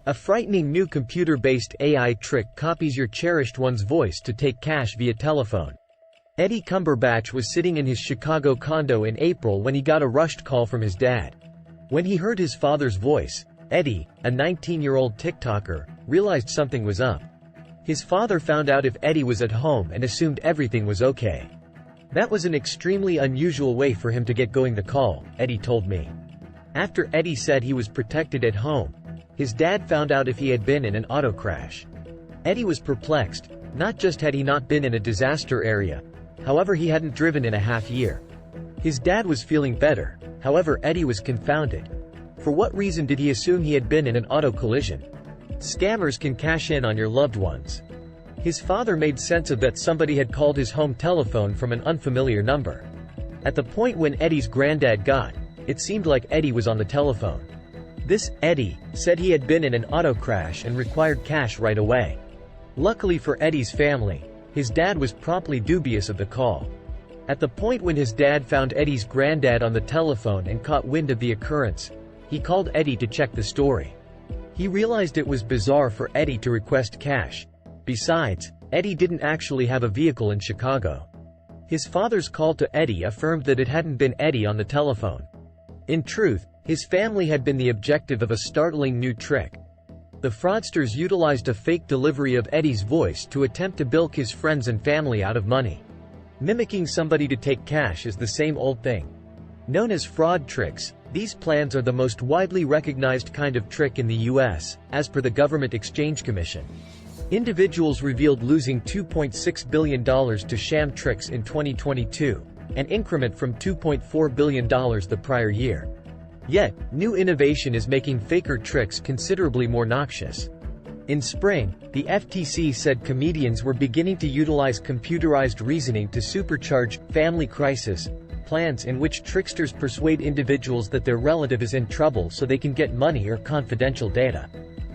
A frightening new computer-based AI trick copies your cherished one's voice to take cash via telephone. Eddie Cumberbatch was sitting in his Chicago condo in April when he got a rushed call from his dad. When he heard his father's voice, Eddie, a 19-year-old TikToker, realized something was up. His father found out if Eddie was at home and assumed everything was okay. That was an extremely unusual way for him to get going the call, Eddie told me. After Eddie said he was protected at home, his dad found out if he had been in an auto crash. Eddie was perplexed. Not just had he not been in a disaster area, however he hadn't driven in a half year. His dad was feeling better, however Eddie was confounded. For what reason did he assume he had been in an auto collision? Scammers can cash in on your loved ones. His father made sense of that somebody had called his home telephone from an unfamiliar number. At the point when Eddie's granddad got, it seemed like Eddie was on the telephone. This Eddie said he had been in an auto crash and required cash right away. Luckily for Eddie's family, his dad was promptly dubious of the call. At the point when his dad found Eddie's granddad on the telephone and caught wind of the occurrence, he called Eddie to check the story. He realized it was bizarre for Eddie to request cash. Besides, Eddie didn't actually have a vehicle in Chicago. His father's call to Eddie affirmed that it hadn't been Eddie on the telephone. In truth, his family had been the objective of a startling new trick. The fraudsters utilized a fake delivery of Eddie's voice to attempt to bilk his friends and family out of money. Mimicking somebody to take cash is the same old thing. Known as fraud tricks, these plans are the most widely recognized kind of trick in the U.S., as per the Government Exchange Commission. Individuals revealed losing $2.6 billion to sham tricks in 2022, an increment from $2.4 billion the prior year. Yet, new innovation is making faker tricks considerably more noxious. In spring, the FTC said comedians were beginning to utilize computerized reasoning to supercharge family crisis plans in which tricksters persuade individuals that their relative is in trouble so they can get money or confidential data.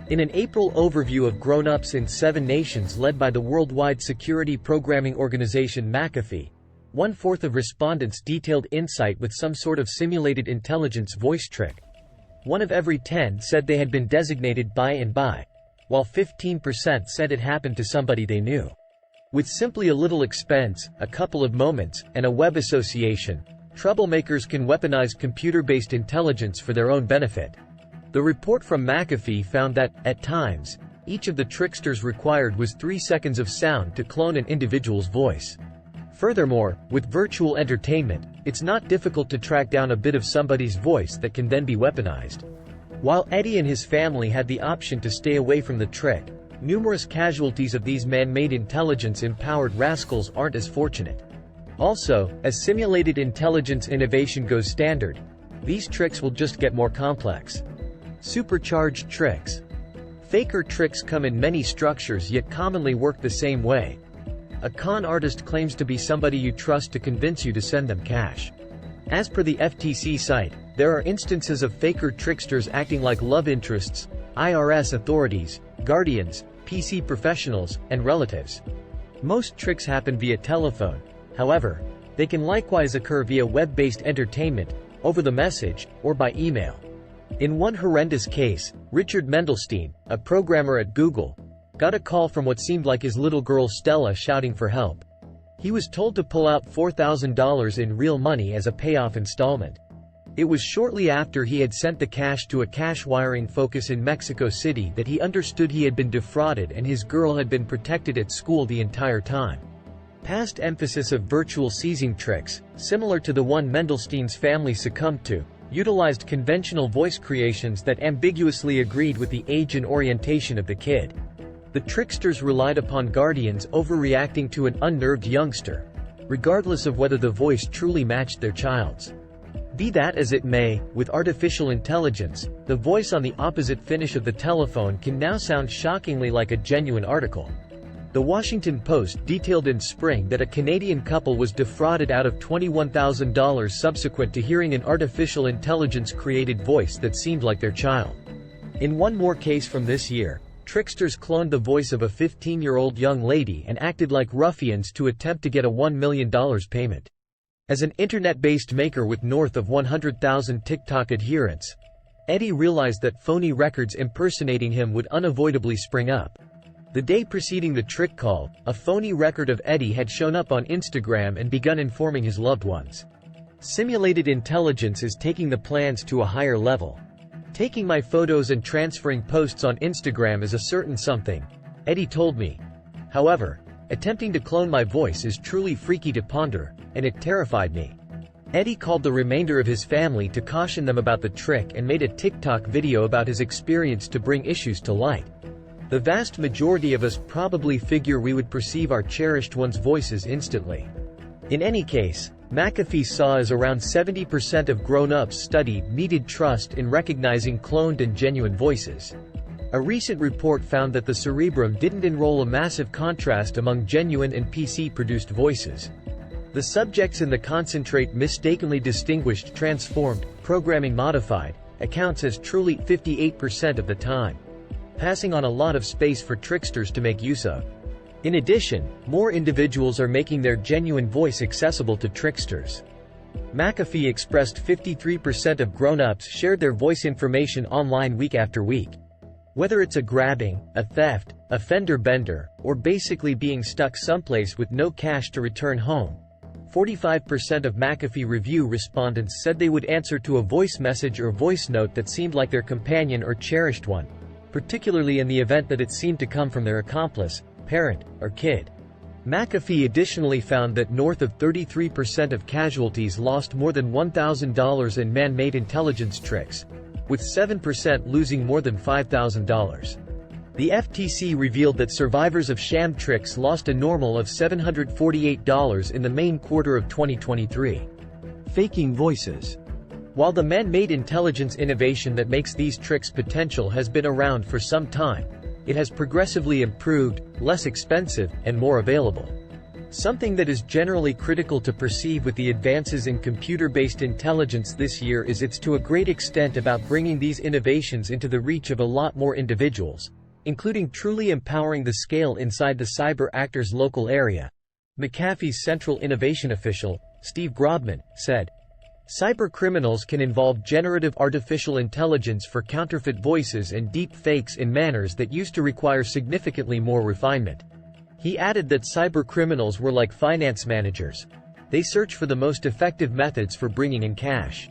In an April overview of grown-ups in 7 nations led by the worldwide security programming organization McAfee, 1/4 of respondents detailed insight with some sort of simulated intelligence voice trick. 1 of every 10 said they had been designated by and by, while 15% said it happened to somebody they knew. With simply a little expense, a couple of moments, and a web association, troublemakers can weaponize computer-based intelligence for their own benefit. The report from McAfee found that, at times, each of the tricksters required was 3 seconds of sound to clone an individual's voice. Furthermore, with virtual entertainment, it's not difficult to track down a bit of somebody's voice that can then be weaponized. While Eddie and his family had the option to stay away from the trick, numerous casualties of these man-made intelligence-empowered rascals aren't as fortunate. Also, as simulated intelligence innovation goes standard, these tricks will just get more complex. Supercharged tricks. Faker tricks come in many structures yet commonly work the same way. A con artist claims to be somebody you trust to convince you to send them cash. As per the FTC site, there are instances of faker tricksters acting like love interests, IRS authorities, guardians, PC professionals, and relatives. Most tricks happen via telephone. However, they can likewise occur via web-based entertainment, over the message, or by email. In one horrendous case, Richard Mendelstein, a programmer at Google, got a call from what seemed like his little girl Stella shouting for help. He was told to pull out $4,000 in real money as a payoff installment. It was shortly after he had sent the cash to a cash wiring focus in Mexico City that he understood he had been defrauded and his girl had been protected at school the entire time. Past emphasis of virtual seizing tricks, similar to the one Mendelstein's family succumbed to, utilized conventional voice creations that ambiguously agreed with the age and orientation of the kid. The tricksters relied upon guardians overreacting to an unnerved youngster, regardless of whether the voice truly matched their child's. Be that as it may, with artificial intelligence, the voice on the opposite finish of the telephone can now sound shockingly like a genuine article. The Washington Post detailed in spring that a Canadian couple was defrauded out of $21,000 subsequent to hearing an artificial intelligence-created voice that seemed like their child. In one more case from this year, tricksters cloned the voice of a 15-year-old young lady and acted like ruffians to attempt to get a $1 million payment. As an internet-based maker with north of 100,000 TikTok adherents, Eddie realized that phony records impersonating him would unavoidably spring up. The day preceding the trick call, a phony record of Eddie had shown up on Instagram and begun informing his loved ones. Simulated intelligence is taking the plans to a higher level. Taking my photos and transferring posts on Instagram is a certain something, Eddie told me. However, attempting to clone my voice is truly freaky to ponder, and it terrified me. Eddie called the remainder of his family to caution them about the trick and made a TikTok video about his experience to bring issues to light. The vast majority of us probably figure we would perceive our cherished one's voices instantly. In any case, McAfee saw as around 70% of grown-ups studied needed trust in recognizing cloned and genuine voices. A recent report found that the cerebrum didn't enroll a massive contrast among genuine and PC-produced voices. The subjects in the concentrate mistakenly distinguished transformed, programming modified, accounts as truly 58% of the time, passing on a lot of space for tricksters to make use of. In addition, more individuals are making their genuine voice accessible to tricksters. McAfee expressed 53% of grown-ups shared their voice information online week after week. Whether it's a grabbing, a theft, a fender bender, or basically being stuck someplace with no cash to return home, 45% of McAfee review respondents said they would answer to a voice message or voice note that seemed like their companion or cherished one, particularly in the event that it seemed to come from their accomplice, parent, or kid. McAfee additionally found that north of 33% of casualties lost more than $1,000 in man-made intelligence tricks, with 7% losing more than $5,000. The FTC revealed that survivors of sham tricks lost a normal of $748 in the main quarter of 2023. Faking voices. While the man-made intelligence innovation that makes these tricks potential has been around for some time, it has progressively improved, less expensive, and more available. Something that is generally critical to perceive with the advances in computer-based intelligence this year is it's to a great extent about bringing these innovations into the reach of a lot more individuals, including truly empowering the scale inside the cyber actor's local area. McAfee's central innovation official, Steve Grobman, said, "Cyber criminals can involve generative artificial intelligence for counterfeit voices and deep fakes in manners that used to require significantly more refinement." He added that cyber criminals were like finance managers. They search for the most effective methods for bringing in cash.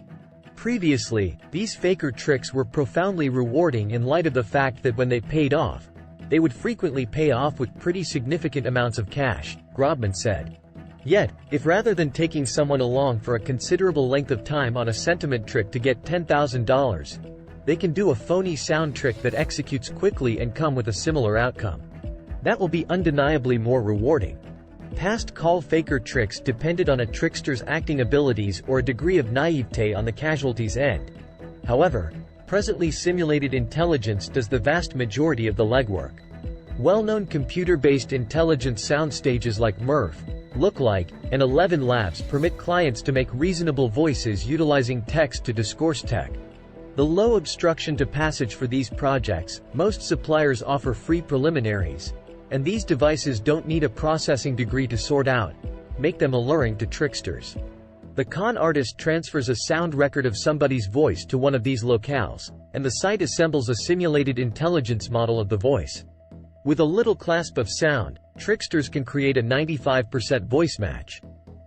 Previously, these faker tricks were profoundly rewarding in light of the fact that when they paid off, they would frequently pay off with pretty significant amounts of cash, Grobman said. Yet, if rather than taking someone along for a considerable length of time on a sentiment trick to get $10,000, they can do a phony sound trick that executes quickly and come with a similar outcome, that will be undeniably more rewarding. Past call faker tricks depended on a trickster's acting abilities or a degree of naivete on the casualty's end. However, presently simulated intelligence does the vast majority of the legwork. Well-known computer-based intelligence soundstages like Murph, Looklike, and 11 Labs permit clients to make reasonable voices utilizing text-to-discourse tech. The low obstruction to passage for these projects, most suppliers offer free preliminaries, and these devices don't need a processing degree to sort out, make them alluring to tricksters. The con artist transfers a sound record of somebody's voice to one of these locales, and the site assembles a simulated intelligence model of the voice. With a little clasp of sound, tricksters can create a 95% voice match.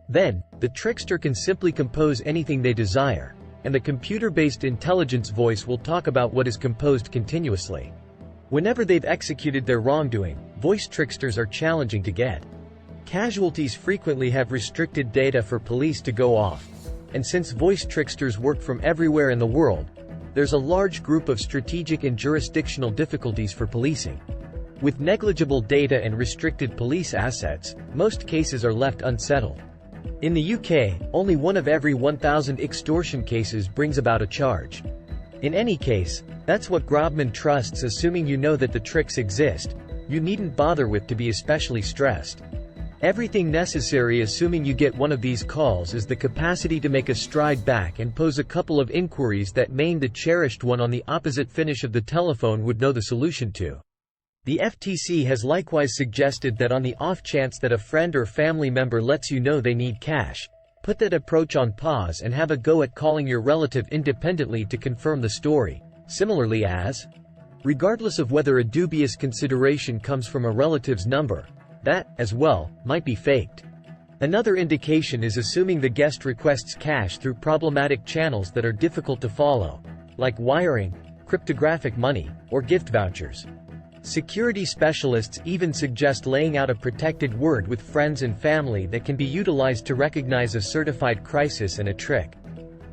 Then, the trickster can simply compose anything they desire, and the computer-based intelligence voice will talk about what is composed continuously. Whenever they've executed their wrongdoing, voice tricksters are challenging to get. Casualties frequently have restricted data for police to go off, and since voice tricksters work from everywhere in the world, there's a large group of strategic and jurisdictional difficulties for policing. With negligible data and restricted police assets, most cases are left unsettled. In the UK, only 1 of every 1,000 extortion cases brings about a charge. In any case, that's what Grobman trusts. Assuming you know that the tricks exist, you needn't bother with to be especially stressed. Everything necessary assuming you get one of these calls is the capacity to make a stride back and pose a couple of inquiries that the cherished one on the opposite finish of the telephone would know the solution to. The FTC has likewise suggested that on the off chance that a friend or family member lets you know they need cash, Put that approach on pause and have a go at calling your relative independently to confirm the story. Similarly as, regardless of whether a dubious consideration comes from a relative's number, that, as well, might be faked. Another indication is assuming the guest requests cash through problematic channels that are difficult to follow, like wiring, cryptographic money, or gift vouchers. Security specialists even suggest laying out a protected word with friends and family that can be utilized to recognize a certified crisis and a trick.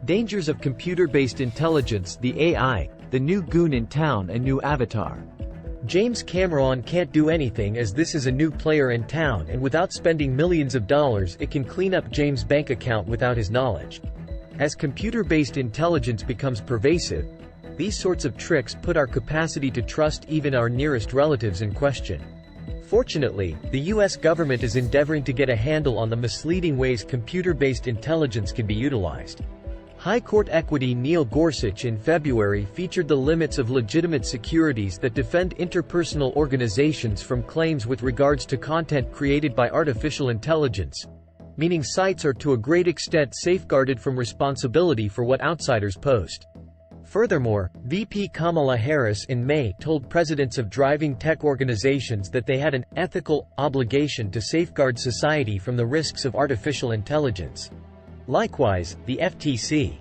Dangers of computer-based intelligence, the AI, the new goon in town and new avatar. James Cameron can't do anything as this is a new player in town, and without spending millions of dollars it can clean up James' bank account without his knowledge. As computer-based intelligence becomes pervasive, these sorts of tricks put our capacity to trust even our nearest relatives in question. Fortunately, the US government is endeavoring to get a handle on the misleading ways computer-based intelligence can be utilized. High Court equity Neil Gorsuch in February featured the limits of legitimate securities that defend interpersonal organizations from claims with regards to content created by artificial intelligence, meaning sites are to a great extent safeguarded from responsibility for what outsiders post. Furthermore, VP Kamala Harris in May told presidents of driving tech organizations that they had an ethical obligation to safeguard society from the risks of artificial intelligence. Likewise, the FTC